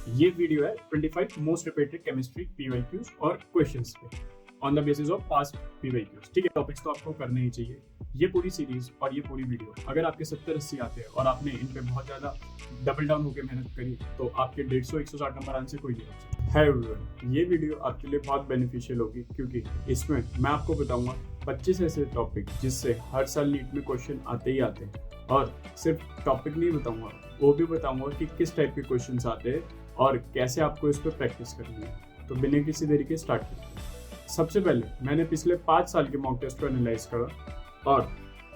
ये वीडियो है 25 most repeated chemistry PYQs और क्वेश्चंस पे on the basis of past PYQs. ठीक है, टॉपिक्स तो आपको करने ही चाहिए। ये पूरी सीरीज और ये पूरी वीडियो अगर आपके 70-80 आते हैं और आपने इन पे बहुत ज़्यादा डबल डाउन होकर मेहनत करी तो आपके 150-160 नंबर आने से कोई नहीं रोक सकता। है एवरीवन, ये वीडियो आपके लिए बहुत बेनिफिशियल होगी क्योंकि इसमें मैं आपको बताऊंगा 25 ऐसे टॉपिक जिससे हर साल नीट में क्वेश्चन आते ही आते हैं। और सिर्फ टॉपिक नहीं बताऊंगा, वो भी बताऊंगा कि किस टाइप के क्वेश्चंस आते हैं और कैसे आपको इस पर प्रैक्टिस करनी है। तो बिना किसी देरी के स्टार्ट करते हैं। सबसे पहले मैंने पिछले 5 साल के मॉक टेस्ट को एनालाइज करा और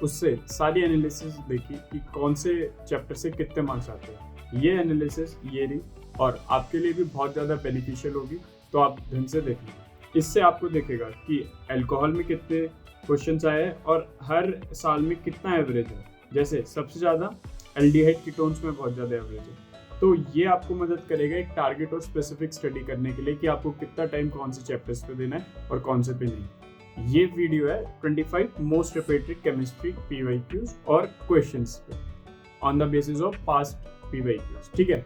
उससे सारी एनालिसिस देखी कि कौन से चैप्टर से कितने मार्क्स आते हैं। ये एनालिसिस ये रही और आपके लिए भी बहुत ज़्यादा बेनिफिशियल होगी, तो आप ढंग से देख लीजिए। इससे आपको देखेगा कि अल्कोहल में कितने क्वेश्चन आए हैं और हर साल में कितना एवरेज है। जैसे सबसे ज़्यादा एल्डिहाइड कीटोन्स में बहुत ज़्यादा एवरेज है, तो ये आपको मदद करेगा एक टारगेट और स्पेसिफिक स्टडी करने के लिए कि आपको कितना टाइम कौन से चैप्टर्स पे देना है और कौन से पे नहीं। ये वीडियो है 25 मोस्ट रिपीटेड केमिस्ट्री पीवाईक्यूज और क्वेश्चंस पे on the basis of past PYQs. ठीक है,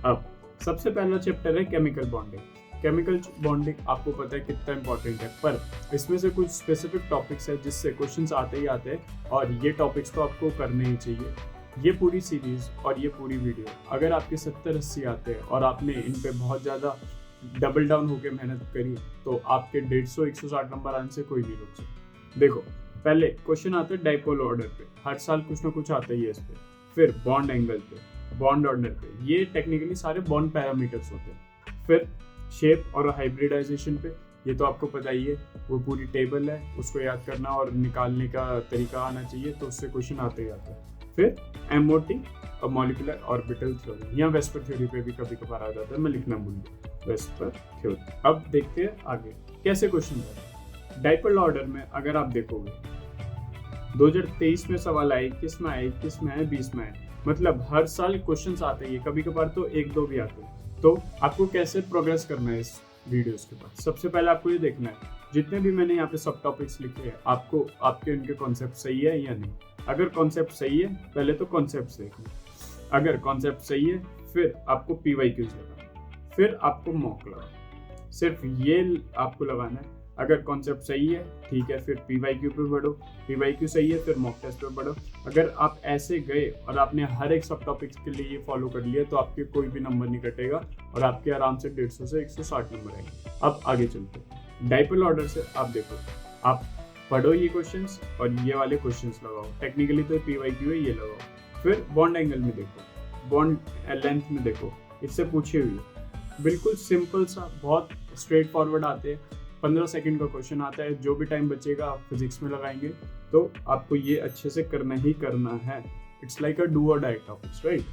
अब सबसे पहला चैप्टर है केमिकल बॉन्डिंग। केमिकल बॉन्डिंग आपको पता है कितना इंपॉर्टेंट है, पर इसमें से कुछ स्पेसिफिक टॉपिक्स है जिससे क्वेश्चंस आते ही आते हैं और ये टॉपिक्स तो आपको करने ही चाहिए। ये पूरी सीरीज और ये पूरी वीडियो अगर आपके 70-80 आते हैं और आपने इन पे बहुत ज़्यादा डबल डाउन होकर मेहनत करी तो आपके 150-160 नंबर आने से कोई नहीं रोक सकता। देखो, पहले क्वेश्चन आते हैं डाइपोल ऑर्डर पे, हर साल कुछ ना कुछ आता ही है इस पे। फिर बॉन्ड एंगल पे, बॉन्ड ऑर्डर पे, ये टेक्निकली सारे बॉन्ड पैरामीटर्स होते हैं। फिर शेप और हाइब्रिडाइजेशन पे, ये तो आपको पता ही है, वो पूरी टेबल है, उसको याद करना और निकालने का तरीका आना चाहिए, तो उससे क्वेश्चन आते ही आता है। फिर MOT और मॉलिक्यूलर ऑर्बिटल थ्योरी या वेस्पर थ्योरी पे भी कभी कभार आ जाता है, मैं लिखना भूल गया, वेस्पर थ्योरी। अब देखते हैं आगे कैसे क्वेश्चन आए। डाइपोल ऑर्डर में अगर आप देखोगे 2023 में सवाल आए, 21 में आए, 21 में आए, 20 में आए, मतलब हर साल क्वेश्चन आते ही, कभी कभार तो 1-2 भी आते हैं। तो आपको कैसे प्रोग्रेस करना है इस वीडियोस के बाद, सबसे पहले आपको ये देखना है जितने भी मैंने यहाँ पे सब टॉपिक्स लिखे हैं आपको आपके उनके कॉन्सेप्ट सही है या नहीं। अगर कॉन्सेप्ट सही है पहले तो कॉन्सेप्ट देखना, अगर कॉन्सेप्ट सही है फिर आपको पीवाईक्यूज लगाना, फिर आपको मॉक लगाना, सिर्फ ये आपको लगाना है। अगर कॉन्सेप्ट सही है ठीक है, फिर पीवाईक्यू पे बढ़ो, पीवाईक्यू सही है फिर मॉक टेस्ट पे बढ़ो। अगर आप ऐसे गए और आपने हर एक सब टॉपिक्स के लिए ये फॉलो कर लिया तो आपके कोई भी नंबर नहीं कटेगा और आपके आराम से 150 से 160 नंबर आएंगे। अब आगे चलते हैं। डाइपोल ऑर्डर से आप देखो, आप पढ़ो ये क्वेश्चंस और ये वाले क्वेश्चंस लगाओ, टेक्निकली तो पीवाईक्यू है, ये लगाओ। फिर बॉन्ड एंगल में देखो, बॉन्ड लेंथ में देखो, इससे पूछे हुए बिल्कुल सिंपल सा, बहुत स्ट्रेट फॉरवर्ड आते हैं। 15 सेकंड का क्वेश्चन आता है, जो भी टाइम बचेगा आप फिजिक्स में लगाएंगे, तो आपको ये अच्छे से करना ही करना है। इट्स लाइक अ डू और डाई टॉपिक्स, राइट।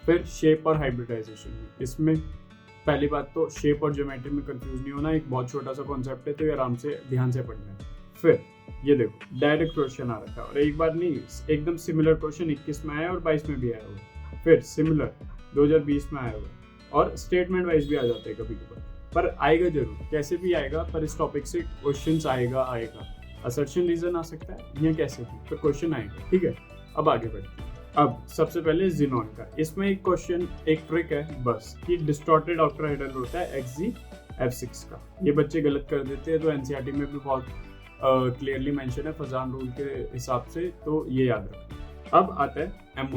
फिर शेप और हाइब्रिडाइजेशन में, इसमें पहली बात तो शेप और ज्योमेट्री में कंफ्यूज नहीं होना, एक बहुत छोटा सा कॉन्सेप्ट है तो ये आराम से ध्यान से पढ़ना है। फिर ये देखो डायरेक्ट क्वेश्चन आ रखा है और एक बार नहीं, एकदम सिमिलर क्वेश्चन 21 में आया और 22 में भी आया हुआ। फिर सिमिलर 2020 में आया हुआ और स्टेटमेंट वाइज भी आ जाते हैं कभी कभार, पर आएगा जरूर, कैसे भी आएगा, पर इस टॉपिक से क्वेश्चन आएगा। असर्शन रीजन आ सकता है या कैसे भी, पर क्वेश्चन आएगा। ठीक है, अब आगे बढ़ते हैं। अब सबसे पहले जिनॉन का, इसमें एक क्वेश्चन, एक ट्रिक है बस कि डिस्टॉर्टेड ऑक्टाहेड्रल होता है XgF6 का, ये बच्चे गलत कर देते हैं, तो NCERT में भी बहुत क्लियरली मेंशन है फजान रूल के हिसाब से, तो ये याद रखें। अब आता है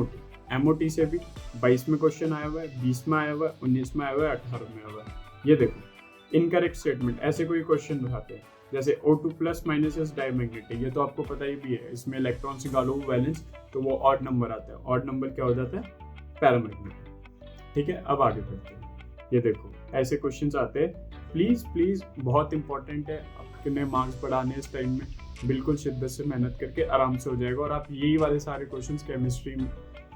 MOT से भी 22 में क्वेश्चन आया हुआ है, 20 में आया हुआ है, 19 में आया हुआ है, 18 में आया हुआ है। ये देखो इनकरेक्ट स्टेटमेंट, ऐसे कोई क्वेश्चन उठाते हैं जैसे O2+ - डायमैग्नेटिक, ये तो आपको पता ही भी है, इसमें इलेक्ट्रॉन से गालो वैलेंस, तो वो ऑड नंबर आता है, ऑड नंबर क्या हो जाता है, पैरामैग्नेटिक। ठीक है, अब आगे बढ़ते हैं। ये देखो ऐसे क्वेश्चन आते हैं, प्लीज बहुत इंपॉर्टेंट है, अपने मार्क्स बढ़ाने इस टाइम में बिल्कुल शिद्दत से मेहनत करके आराम से हो जाएगा और आप यही वाले सारे क्वेश्चन केमिस्ट्री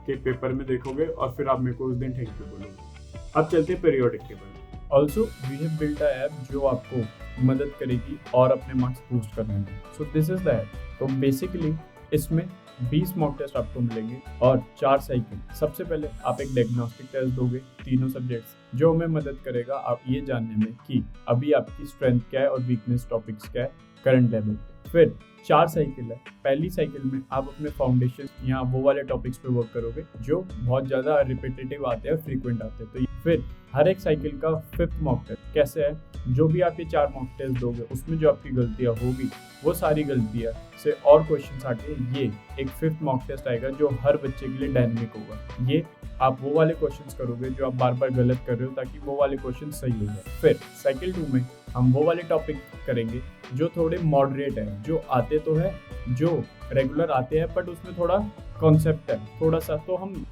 के पेपर में देखोगे और फिर आप मेरे को उस दिन थैंक यू बोलोगे। अब चलते हैं periodic table. Also we have built a app जो आपको मदद करेगी और अपने मार्क्स बूस्ट करने में। So this is the app. तो बेसिकली इसमें 20 मॉक टेस्ट आपको मिलेंगे और 4 साइकिल। सबसे पहले आप एक डायग्नोस्टिक टेस्ट दोगे, तीनों सब्जेक्ट्स, जो हमें मदद करेगा आप ये जानने में कि अभी आपकी स्ट्रेंथ क्या है और वीकनेस टॉपिक्स क्या है करंट लेवल। फिर 4 साइकिल है। पहली साइकिल में आप अपने फाउंडेशन या वो वाले टॉपिक्स पे वर्क करोगे जो बहुत ज़्यादा रिपीटेटिव आते हैं, फ्रीक्वेंट आते हैं। तो फिर हर एक साइकिल का 5th मॉक टेस्ट कैसे है, जो भी आप ये 4 मॉक टेस्ट दोगे उसमें जो आपकी गलतियाँ होगी वो सारी गलतियाँ से और क्वेश्चंस आके ये एक 5th मॉक टेस्ट आएगा जो हर बच्चे के लिए डायनेमिक होगा। ये आप वो वाले क्वेश्चंस करोगे जो आप बार बार गलत कर रहे हो, ताकि वो वाले क्वेश्चन सही हो जाए। फिर साइकिल 2 में हम वो वाले टॉपिक करेंगे जो थोड़े मॉडरेट है, जो आते तो है, जो रेगुलर आते हैं, बट उसमें थोड़ा कॉन्सेप्ट है थोड़ा सा, तो हम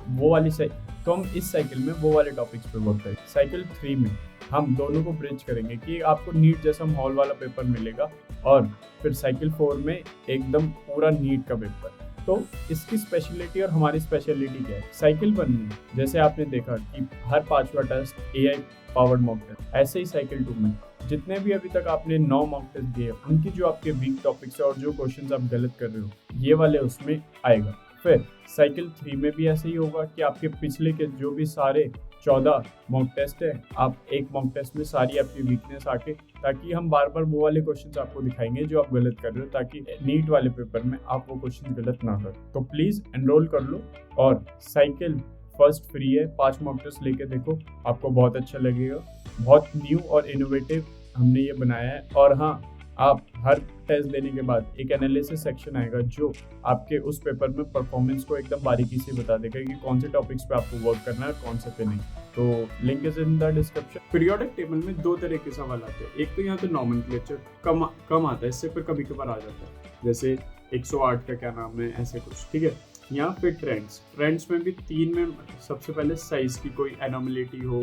इस साइकिल में वो वाले टॉपिक्स पे वर्क करेंगे। साइकिल 3 में हम दोनों को ब्रिज करेंगे कि आपको नीट जैसा माहौल वाला पेपर मिलेगा, और फिर साइकिल 4 में एकदम पूरा नीट का पेपर। तो इसकी स्पेशलिटी और हमारी स्पेशलिटी क्या है? साइकिल 1 में जैसे आपने देखा कि हर 5वां test AI powered mock test, ऐसे ही साइकिल 2 में जितने भी अभी तक आपने 9 मॉक टेस्ट दिए उनकी जो आपके वीक टॉपिक्स है और जो क्वेश्चंस आप गलत कर रहे हो ये वाले उसमें आएगा। फिर साइकिल 3 में भी ऐसे ही होगा कि आपके पिछले के जो भी सारे 14 मॉक टेस्ट है, आप एक मॉक टेस्ट में सारी आपकी वीकनेस आके, ताकि हम बार बार वो वाले क्वेश्चंस आपको दिखाएंगे जो आप गलत कर रहे हो, ताकि नीट वाले पेपर में आप वो क्वेश्चन गलत ना करो। तो प्लीज एनरोल कर लो, और साइकिल फर्स्ट फ्री है, 5 मॉक टेस्ट लेके देखो, आपको बहुत अच्छा लगेगा। बहुत न्यू और इनोवेटिव हमने ये बनाया है। और हाँ, आप हर टेस्ट देने के बाद एक एनालिसिस सेक्शन आएगा जो आपके उस पेपर में परफॉर्मेंस को एकदम बारीकी से बता देगा कि कौन से टॉपिक्स पे आपको वर्क करना है और कौन से पे नहीं। तो link is in the description. Periodic table में 2 तरह के सवाल आते हैं। एक तो यहाँ तो नॉमेनक्लेचर कम आता है, इससे पर कभी कभार आ जाता है, जैसे 108 का क्या नाम है, ऐसे कुछ, ठीक है। यहाँ फिर ट्रेंड्स में भी 3 में सबसे पहले साइज की कोई एनोमलिटी हो,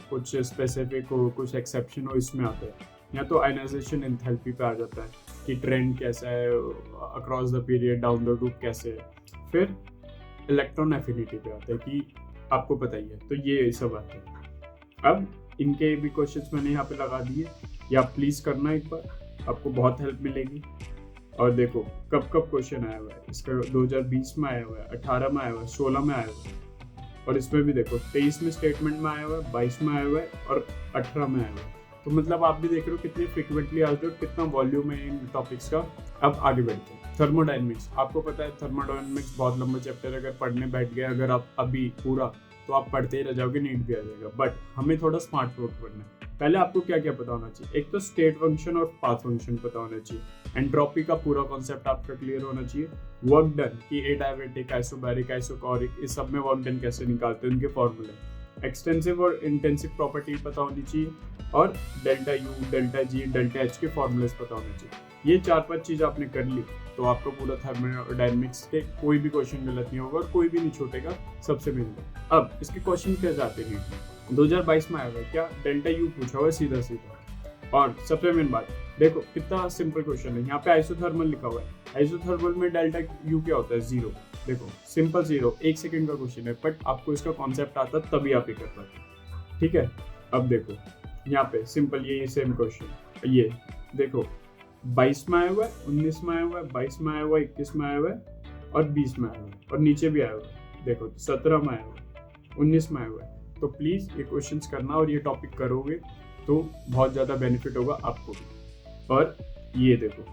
कुछ स्पेसिफिक हो, कुछ एक्सेप्शन हो, इसमें आता है। या तो आयनाइजेशन एंथैल्पी पे आ जाता है कि ट्रेंड कैसा है across the period, down the loop कैसे है। फिर इलेक्ट्रॉन एफिनिटी पे आता है कि आपको पता ही है, तो ये सब आते हैं। अब इनके भी क्वेश्चंस मैंने यहाँ पे लगा दिए, या प्लीज करना एक बार, आपको बहुत हेल्प मिलेगी। और देखो कब क्वेश्चन आया हुआ है, इसका 2020 में आया हुआ है, 18 में आया हुआ है, 16 में आया हुआ है, और इसमें भी देखो 23 में स्टेटमेंट में आया हुआ है, 22 में आया हुआ है और 18 में आया हुआ है। तो मतलब आप भी देख रहे हो कितनी फ्रिक्वेंटली आते हो, कितना वॉल्यूम है इन टॉपिक्स का। अब आगे बढ़ते हैं। थर्मोडायनेमिक्स, आपको पता है थर्मोडायनेमिक्स बहुत लंबा चैप्टर, अगर पढ़ने बैठ गए अगर आप अभी पूरा, तो आप पढ़ते ही रह जाओगे, नीट भी आ जाएगा। बट हमें थोड़ा स्मार्ट वर्क पढ़ना है। पहले आपको क्या क्या पता होना चाहिए? एक तो स्टेट फंक्शन और पाथ फंक्शन पता होना चाहिए। एंट्रोपी का पूरा कॉन्सेप्ट आपका क्लियर होना चाहिए। वर्क डन कि एडायबेटिक, आइसोबैरिक, आइसोकोरिक, इस सब में वर्क डन कैसे निकालते हैं, उनके फॉर्मूले। एक्सटेंसिव और इंटेंसिव प्रॉपर्टी पता होनी चाहिए, और delta U, delta G, delta H के फॉर्मूलेस पता होने चाहिए। ये 4-5 चीज़ आपने कर ली तो आपको पूरा थर्मोडायनेमिक्स के कोई भी क्वेश्चन गलत नहीं होगा और कोई भी नहीं छूटेगा, सबसे मेन बात। अब इसके क्वेश्चन क्या जाते हैं नीट में, 2022 में आया हुआ है क्या, डेल्टा यू पूछा हुआ है सीधा सीधा। और सबसे मेन बात, देखो कितना सिंपल क्वेश्चन है, यहाँ पे आइसोथर्मल लिखा हुआ है। आइसोथर्मल में डेल्टा यू क्या होता है? 0। देखो सिंपल 0, 1 सेकंड का क्वेश्चन है, बट आपको इसका कॉन्सेप्ट आता तभी आप ये कर पाते, ठीक है। अब देखो यहाँ पे सिंपल ये सेम क्वेश्चन, ये देखो 22 में आया हुआ है, 19 में आया हुआ है, 22 में आया हुआ है, 21 में आया हुआ है और 20 में आया हुआ है, और नीचे भी आया हुआ है, देखो 17 में आया हुआ है, 19 में आया हुआ है। तो प्लीज़ ये क्वेश्चंस करना, और ये टॉपिक करोगे तो बहुत ज़्यादा बेनिफिट होगा आपको भी। और ये देखो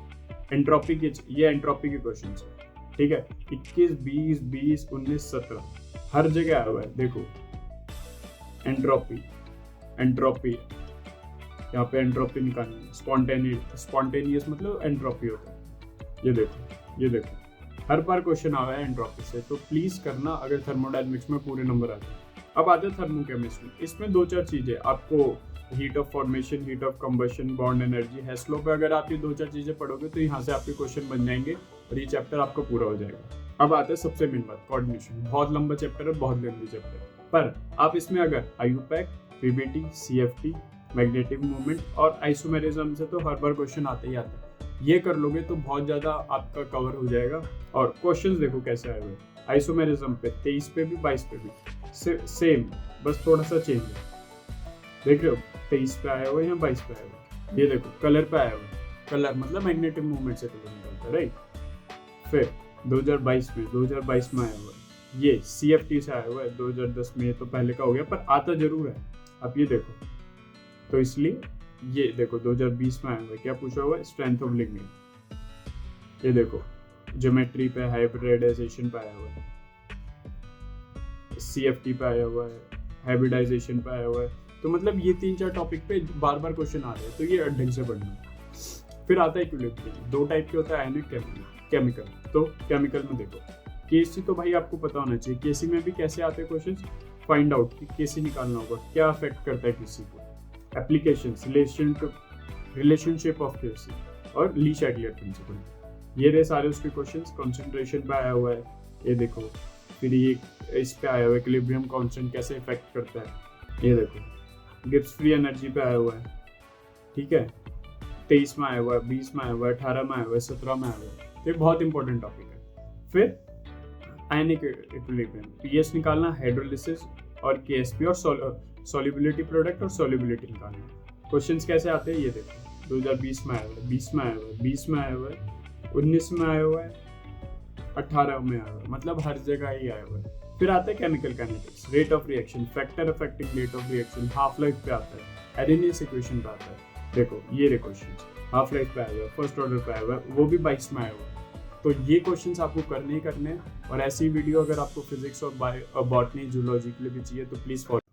एंट्रोपी के, ये एंट्रोपी के क्वेश्चन है, ठीक है। 21, 20, 20, 19, 17 हर जगह आया हुआ है। देखो एंट्रोपी यहाँ पे एंट्रोपी निकालनी है। स्पॉन्टेनियस मतलब एंट्रोपी होता है। ये देखो हर बार क्वेश्चन आ रहा है एंट्रोपी से, तो प्लीज करना अगर थर्मोडायनेमिक्स में पूरे नंबर आ जाए। अब आते हैं थर्मोकेमिस्ट्री। इसमें 2-4 चीजें आपको, heat of formation, heat of combustion, bond energy, Hess law पे अगर आप ये 2-4 चीजें पढ़ोगे तो यहाँ से आपके क्वेश्चन बन जाएंगे और ये चैप्टर आपका पूरा हो जाएगा। अब आते हैं सबसे मेन बात, कोऑर्डिनेशन। बहुत लंबा चैप्टर है, बहुत लेंथी चैप्टर है, पर आप इसमें अगर IUPAC, PBT, CFT, magnetic movement और आइसोमेरिज्म से तो हर बार क्वेश्चन आते ही आते हैं, ये कर लोगे तो बहुत ज़्यादा आपका कवर हो जाएगा। और क्वेश्चंस देखो कैसे आए हुए, आइसोमेरिज्म पे 23 पे भी 22 पे भी सेम, बस थोड़ा सा चेंज है। देख रहे हो 23 पे आया हुआ है या 22 पे आया हुआ है। ये देखो कलर पे आया हुआ है, कलर मतलब मैग्नेटिक मूवमेंट से कलर निकलता है, राइट। फिर 2022 में आया हुआ है, ये CFT से आया हुआ है 2010 में, ये तो पहले का हो गया पर आता जरूर है। अब ये देखो, तो इसलिए ये देखो 2020 में आया हुआ है, क्या पूछा हुआ है, स्ट्रेंथ ऑफ लिगमेंट। ये देखो ज्योमेट्री पे हाइब्रिडाइजेशन पे आया हुआ है, CFT पे आया हुआ है, हाइब्रिडाइजेशन पे आया हुआ है। तो मतलब ये 3-4 टॉपिक पे बार बार क्वेश्चन आ रहे हैं, तो ये ढंग से पढ़ना। फिर आता है इक्विलिब्रियम। 2 टाइप के होता है, आयनिक केमिकल। तो केमिकल में देखो केसी तो भाई आपको पता होना चाहिए। केसी में भी कैसे आते हैं क्वेश्चन, फाइंड आउट कि केसी निकालना होगा, क्या अफेक्ट करता है केसी को, एप्लीकेशंस, रिलेशनशिप ऑफ केसी और ली शैडलर प्रिंसिपल। ये रहे सारे उसके क्वेश्चंस। कंसंट्रेशन पे आया हुआ है, ये देखो। फिर ये इस पे आया हुआ है इक्विलिब्रियम कांस्टेंट कैसे इफेक्ट करता है, ये देखो। गिब्स फ्री एनर्जी पे आया हुआ है, ठीक है। 23 में आया हुआ है, 20 में आया हुआ है, 18 में आया हुआ है, 17 में आया हुआ है। तो ये बहुत इंपॉर्टेंट टॉपिक है। फिर आयनिक इक्विलिब्रियम, पीएच निकालना, हाइड्रोलिसिस और केएसपी और सॉल्युबिलिटी प्रोडक्ट और सॉल्युबिलिटी निकालना। क्वेश्चंस कैसे आते हैं ये देखो। 2020 में आया हुआ है, 20 में आया हुआ है, 20 में आया हुआ है, 19 में आया हुआ है, 18 में आया हुआ है, मतलब हर जगह ही आया हुआ है। फिर आता है chemical kinetics, rate of reaction, factor affecting rate of reaction, half life पे आता है, एरेनियस इक्वेशन पे आता है। देखो ये रे क्वेश्चन हाफ लाइफ पे आया हुआ है, फर्स्ट ऑर्डर पे आया हुआ है, वो भी 22 में आया हुआ है। तो ये क्वेश्चंस आपको करने ही करने हैं। और ऐसी वीडियो अगर आपको फिजिक्स और बॉटनी जूलॉजी के लिए भी चाहिए तो प्लीज़ फॉलो।